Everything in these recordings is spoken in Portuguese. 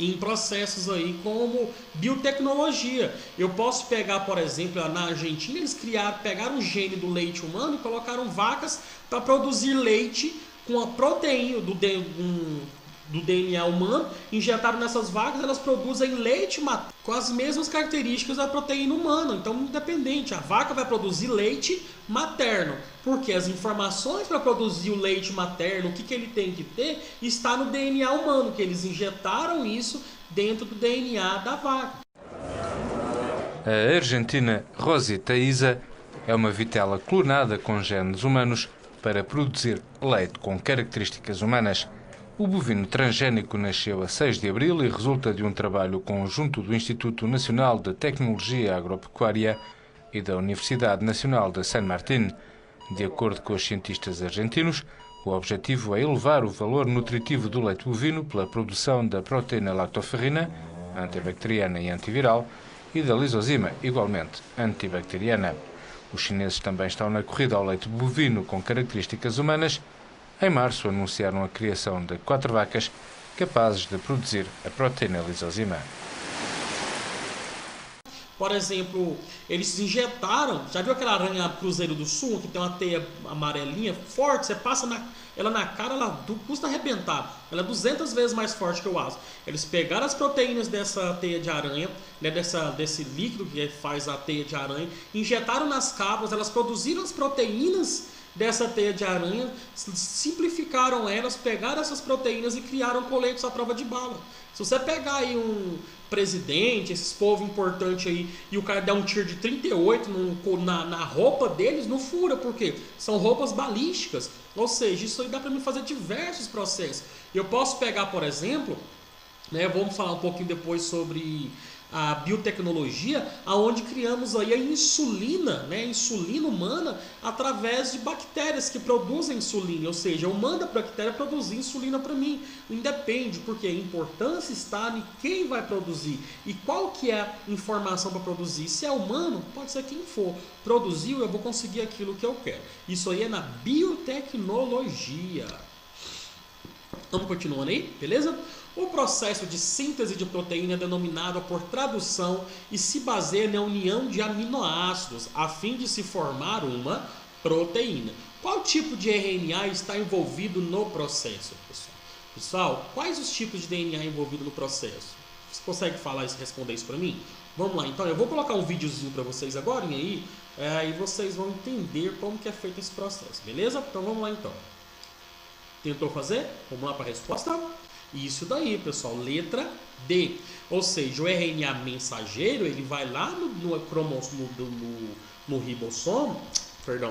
em processos aí como biotecnologia. Eu posso pegar, por exemplo, na Argentina eles pegaram o gene do leite humano e colocaram vacas para produzir leite com a proteína do DNA humano, injetaram nessas vacas, elas produzem leite materno com as mesmas características da proteína humana. Então, independente, a vaca vai produzir leite materno, porque as informações para produzir o leite materno, o que ele tem que ter, está no DNA humano, que eles injetaram isso dentro do DNA da vaca. A argentina Rosita Isa é uma vitela clonada com genes humanos para produzir leite com características humanas. O bovino transgénico nasceu a 6 de abril e resulta de um trabalho conjunto do Instituto Nacional de Tecnologia Agropecuária e da Universidade Nacional de San Martín. De acordo com os cientistas argentinos, o objetivo é elevar o valor nutritivo do leite bovino pela produção da proteína lactoferrina, antibacteriana e antiviral, e da lisozima, igualmente antibacteriana. Os chineses também estão na corrida ao leite bovino com características humanas. Em março, anunciaram a criação de 4 vacas capazes de produzir a proteína lisozima. Por exemplo, eles injetaram, já viu aquela aranha Cruzeiro do Sul, que tem uma teia amarelinha forte, você passa ela na cara, ela custa arrebentar. Ela é 200 vezes mais forte que o aço. Eles pegaram as proteínas dessa teia de aranha, né, desse líquido que faz a teia de aranha, injetaram nas cabras, elas produziram as proteínas dessa teia de aranha, simplificaram elas, pegaram essas proteínas e criaram coletes à prova de bala. Se você pegar aí um presidente, esses povos importantes aí, e o cara der um tiro de 38 na roupa deles, não fura, porque são roupas balísticas. Ou seja, isso aí dá para mim fazer diversos processos. Eu posso pegar, por exemplo, né, vamos falar um pouquinho depois sobre a biotecnologia, aonde criamos aí a insulina, né, a insulina humana através de bactérias que produzem insulina, ou seja, eu mando a bactéria produzir insulina para mim. Independe, porque a importância está em quem vai produzir e qual que é a informação para produzir. Se é humano, pode ser quem for. Produziu, eu vou conseguir aquilo que eu quero. Isso aí é na biotecnologia. Vamos continuando aí, beleza? O processo de síntese de proteína é denominado por tradução e se baseia na união de aminoácidos a fim de se formar uma proteína. Qual tipo de RNA está envolvido no processo, pessoal? Pessoal, quais os tipos de DNA envolvidos no processo? Você consegue falar isso, responder isso para mim? Vamos lá, então eu vou colocar um videozinho para vocês agora e aí vocês vão entender como que é feito esse processo, beleza? Então vamos lá então. Tentou fazer? Vamos lá para a resposta? Isso daí, pessoal, letra D. Ou seja, o RNA mensageiro, ele vai lá no ribossomo, perdão,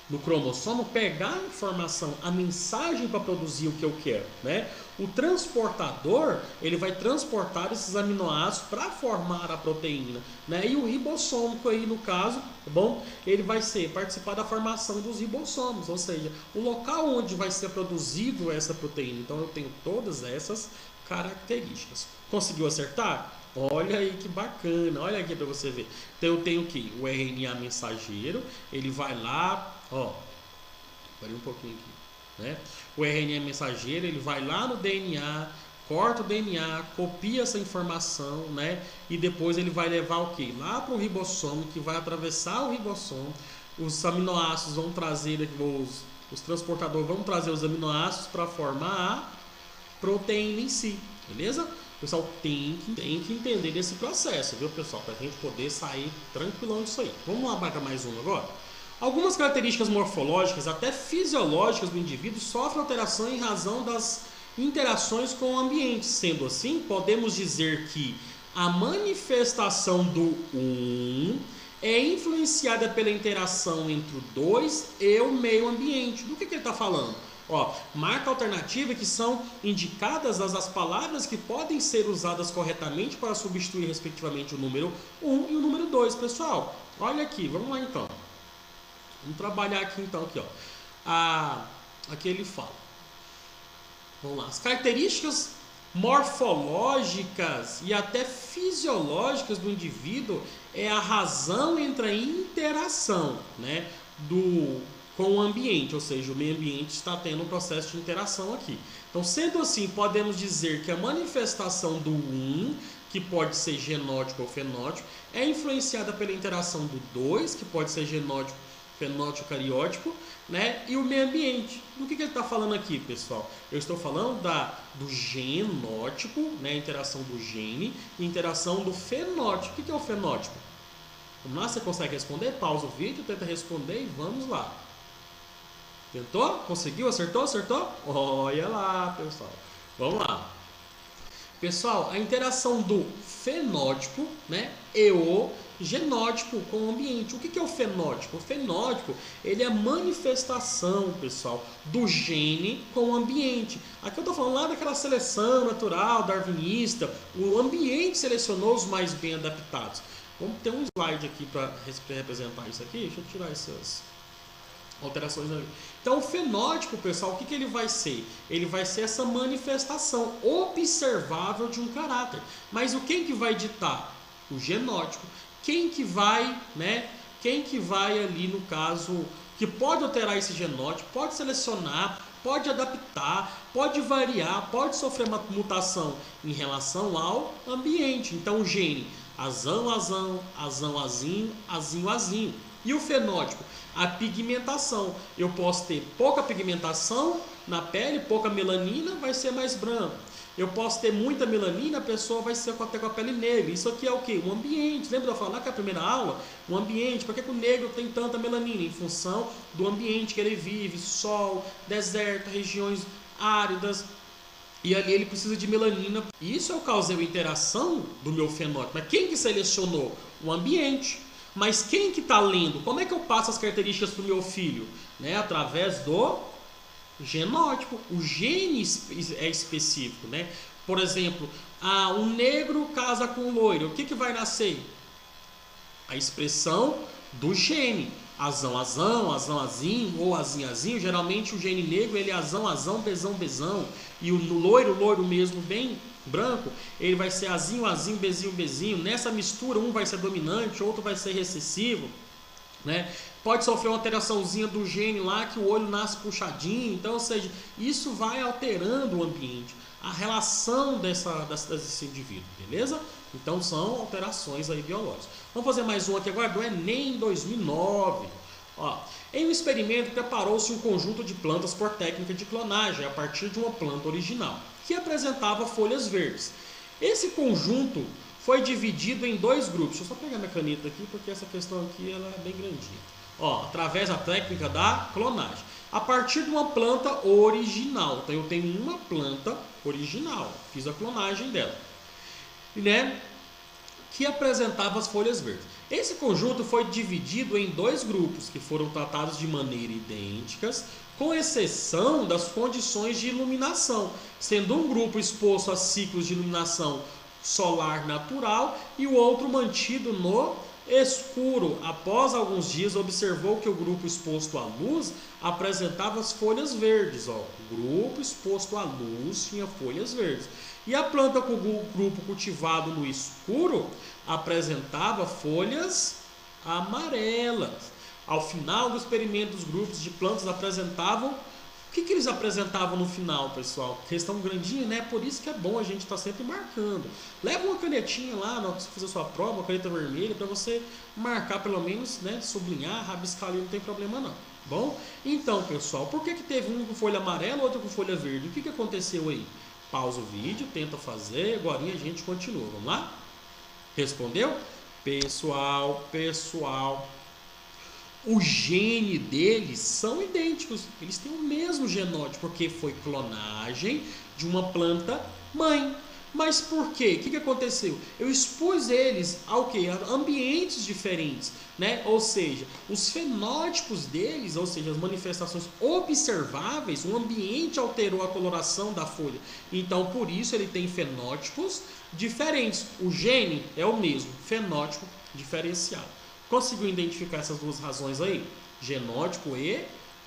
no cromossomo, pegar a informação, a mensagem para produzir o que eu quero, né? O transportador, ele vai transportar esses aminoácidos para formar a proteína, né? E o ribossômico aí, no caso, tá bom? Ele vai participar da formação dos ribossomos, ou seja, o local onde vai ser produzido essa proteína. Então eu tenho todas essas características. Conseguiu acertar? Olha aí que bacana, olha aqui para você ver. Então eu tenho aqui o RNA mensageiro, ele vai lá, ó, parei um pouquinho aqui, né? O RNA mensageiro, ele vai lá no DNA, corta o DNA, copia essa informação, né? E depois ele vai levar o quê? Lá para o ribossomo, que vai atravessar o ribossomo. Os aminoácidos vão trazer, os transportadores vão trazer os aminoácidos para formar a proteína em si, beleza? O pessoal tem que entender esse processo, viu, pessoal? Para a gente poder sair tranquilão disso aí. Vamos lá para mais um agora? Algumas características morfológicas, até fisiológicas do indivíduo, sofrem alteração em razão das interações com o ambiente. Sendo assim, podemos dizer que a manifestação do 1 é influenciada pela interação entre o 2 e o meio ambiente. Do que ele está falando? Ó, marca alternativa que são indicadas as palavras que podem ser usadas corretamente para substituir respectivamente o número 1 e o número 2, pessoal. Olha aqui, vamos lá então. Vamos trabalhar aqui então, aqui, ó. Aqui ele fala. Vamos lá. As características morfológicas e até fisiológicas do indivíduo é a razão entre a interação, né, do com o ambiente, ou seja, o meio ambiente está tendo um processo de interação aqui. Então, sendo assim, podemos dizer que a manifestação do 1, que pode ser genótipo ou fenótipo, é influenciada pela interação do 2, que pode ser genótipo, fenótipo, cariótipo, né? E o meio ambiente. Do que ele está falando aqui, pessoal? Eu estou falando do genótipo, né? Interação do gene, e interação do fenótipo. O que é o fenótipo? Vamos lá, você consegue responder? Pausa o vídeo, tenta responder e vamos lá. Tentou? Conseguiu? Acertou? Acertou? Olha lá, pessoal. Vamos lá. Pessoal, a interação do fenótipo, né, e o genótipo com o ambiente. O que é o fenótipo? O fenótipo, ele é a manifestação, pessoal, do gene com o ambiente. Aqui eu estou falando lá daquela seleção natural, darwinista. O ambiente selecionou os mais bem adaptados. Vamos ter um slide aqui para representar isso aqui. Deixa eu tirar essas alterações ali. Então, o fenótipo, pessoal, o que ele vai ser? Ele vai ser essa manifestação observável de um caráter. Mas quem que vai ditar? O genótipo. Quem que vai, né? Quem que vai ali, no caso, que pode alterar esse genótipo, pode selecionar, pode adaptar, pode variar, pode sofrer uma mutação em relação ao ambiente. Então, o gene, azão, azão, azão, azinho, azinho, azinho. E o fenótipo? A pigmentação. Eu posso ter pouca pigmentação na pele, pouca melanina, vai ser mais branco. Eu posso ter muita melanina, a pessoa vai ser até com a pele negra. Isso aqui é o quê? O ambiente. Lembra de eu falar que a primeira aula? O ambiente. Por que o negro tem tanta melanina? Em função do ambiente que ele vive, sol, deserto, regiões áridas. E ali ele precisa de melanina. Isso eu causei a interação do meu fenótipo. Mas quem que selecionou? O ambiente. Mas quem que está lendo? Como é que eu passo as características para o meu filho? Né? Através do genótipo. O gene é específico. Né? Por exemplo, um negro casa com um loiro. O que vai nascer? A expressão do gene. Azão, azão, azão, azinho ou azinho, azinho. Geralmente o gene negro ele é azão, azão, bezão, bezão. E o loiro mesmo bem branco, ele vai ser azinho, azinho, bezinho, bezinho. Nessa mistura, um vai ser dominante, outro vai ser recessivo, né? Pode sofrer uma alteraçãozinha do gene lá, que o olho nasce puxadinho. Então, ou seja, isso vai alterando o ambiente, a relação desse indivíduo, beleza? Então, são alterações aí biológicas. Vamos fazer mais um aqui agora, do Enem 2009. Ó, em um experimento, preparou-se um conjunto de plantas por técnica de clonagem, a partir de uma planta original, que apresentava folhas verdes. Esse conjunto foi dividido em dois grupos. Deixa eu só pegar minha caneta aqui, porque essa questão aqui ela é bem grandinha. Ó, através da técnica da clonagem. A partir de uma planta original. Então eu tenho uma planta original, fiz a clonagem dela, né? Que apresentava as folhas verdes. Esse conjunto foi dividido em dois grupos, que foram tratados de maneira idênticas, com exceção das condições de iluminação, sendo um grupo exposto a ciclos de iluminação solar natural e o outro mantido no escuro. Após alguns dias, observou que o grupo exposto à luz apresentava as folhas verdes. Ó. O grupo exposto à luz tinha folhas verdes. E a planta com o grupo cultivado no escuro apresentava folhas amarelas. Ao final do experimento, os grupos de plantas apresentavam... O que eles apresentavam no final, pessoal? Questão grandinha, né? Por isso que é bom a gente estar sempre marcando. Leva uma canetinha lá, se fazer sua prova, uma caneta vermelha, para você marcar pelo menos, né? Sublinhar, rabiscar ali, não tem problema não. Bom? Então, pessoal, por que teve um com folha amarela e outro com folha verde? O que aconteceu aí? Pausa o vídeo, tenta fazer, agora a gente continua. Vamos lá? Respondeu? Pessoal, o gene deles são idênticos. Eles têm o mesmo genótipo, porque foi clonagem de uma planta mãe. Mas por quê? O que aconteceu? Eu expus eles ao quê? A ambientes diferentes, né? Ou seja, os fenótipos deles, ou seja, as manifestações observáveis, o ambiente alterou a coloração da folha. Então, por isso ele tem fenótipos diferentes. O gene é o mesmo, fenótipo diferenciado. Conseguiu identificar essas duas razões aí? Genótipo e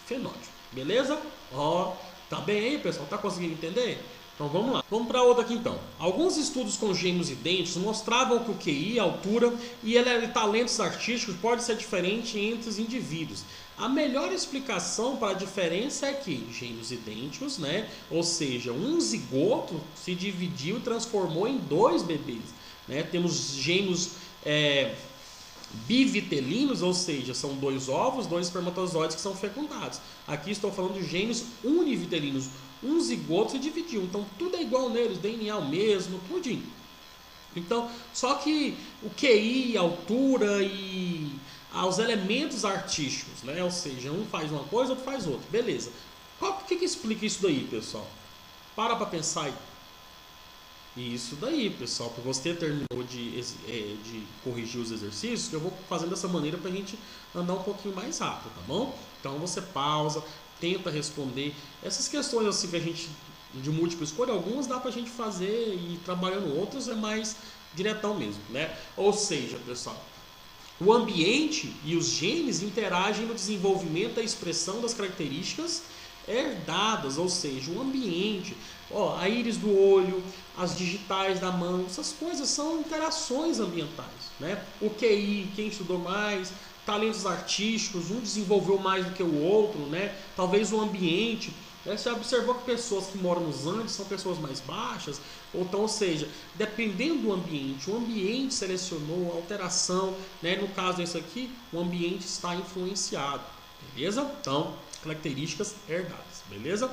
fenótipo. Beleza? Ó, tá bem aí, pessoal? Tá conseguindo entender? Então vamos lá. Vamos para outra aqui então. Alguns estudos com gêmeos idênticos mostravam que o QI, a altura e talentos artísticos pode ser diferente entre os indivíduos. A melhor explicação para a diferença é que gêmeos idênticos, né? Ou seja, um zigoto se dividiu e transformou em 2 bebês. Né? Temos gêmeos bivitelinos, ou seja, são 2 ovos, 2 espermatozoides que são fecundados. Aqui estou falando de gêmeos univitelinos. Um zigoto se dividiu, então tudo é igual neles, DNA o mesmo, tudinho. Então, só que o QI, a altura e os elementos artísticos, né? Ou seja, um faz uma coisa, outro faz outra. Beleza. O que explica isso daí, pessoal? Para pensar aí. Isso daí, pessoal. Para você terminou de corrigir os exercícios, que eu vou fazendo dessa maneira para a gente andar um pouquinho mais rápido, tá bom? Então você pausa, tenta responder. Essas questões assim que a gente de múltipla escolha, algumas dá pra gente fazer e trabalhando, outras é mais diretão mesmo, né? Ou seja, pessoal, o ambiente e os genes interagem no desenvolvimento e expressão das características herdadas, ou seja, o ambiente, a íris do olho, as digitais da mão, essas coisas são interações ambientais, né? O QI, quem estudou mais, talentos artísticos, um desenvolveu mais do que o outro, né? Talvez o ambiente. Você observou que pessoas que moram nos Andes são pessoas mais baixas, ou seja, dependendo do ambiente, o ambiente selecionou a alteração, né? No caso desse aqui, o ambiente está influenciado, beleza? Então, características herdadas, beleza?